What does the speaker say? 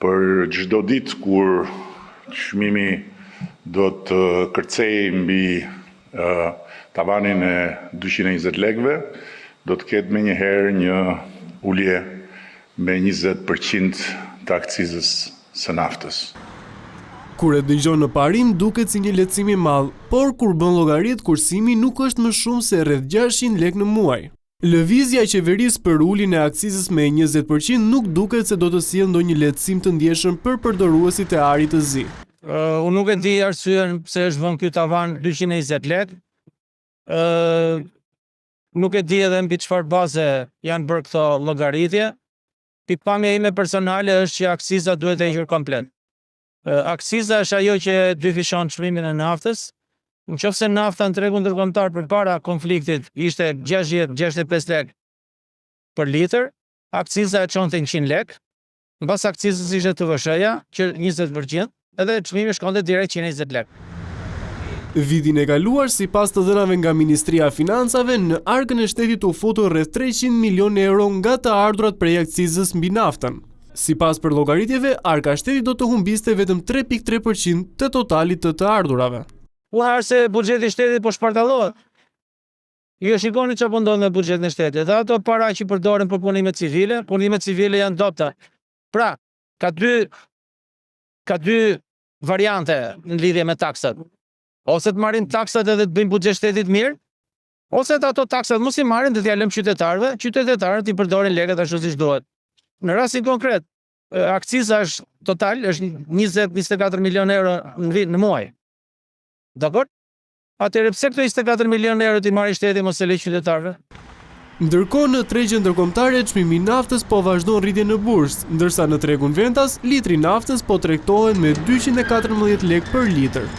për çdo ditë kur çmimi do të kërcej mbi tavanin e 220 lekëve, do të ketë menjëherë një ulje me 20% të akcizës së naftës. Kur e dëgjon në parim duket si një lehtësim i madh, por kur bën llogarit kursimi nuk është më shumë se rreth 600 lekë në muaj. Lëvizja e qeverisë për uljen e akcizës me 20% nuk duket se do të sjellë ndonjë lehtësim të ndjeshëm për përdoruesit e arit të zi. Unë nuk e di arsyen pse është vënë ky tavan 220 lekë. Nuk e di edhe mbi çfarë baze janë bërë këto llogaritje. Pikpamja ime personale është që akciza duhet e hequr komplet. Akciza është ajo që dyfishon çmimin e naftës. Nëse nafta në tregun ndërkombëtar përpara konfliktit ishte 60-65 lekë për litër, akciza e çonte 100 lekë. Mbas akcizës ishte TVSH-ja që 20%, edhe çmimi shkonte direkt 120 lekë. Vitin e kaluar, sipas të dhënave nga Ministria e Financave, në arkën e shtetit u futur rreth 300 milionë euro nga të ardhurat prej akcizës mbi naftën. Sipas për llogaritjeve, arka e shtetit do të humbiste vetëm 3.3% të totalit të ardhurave. Uar se buxheti i shtetit po shpartallohet. Ju shikoni çfarë po ndodh me buxhetin e shtetit. Dhe ato para që përdoren për punimet civile janë dopta. Pra, ka dy variante në lidhje me taksat. Ose të marrin taksat edhe të bëjnë buxhet shtetit mirë, ose të ato taksat mos i marrin dhe t'ia lëmë qytetarët i përdorin lekët ashtu siç duhet. Në rastin konkret, akciza është total është 20-24 milionë euro në muaj. Dakor? Atëherë pse këto 24 milionë euro ti marrin shteti mos e lë qytetarëve? Ndërkohë në tregjen ndërkombëtare çmimi i naftës po vazhdon rritjen në bursë, ndërsa në tregun vendas litri naftës po tregtohet me 214 lekë për litër.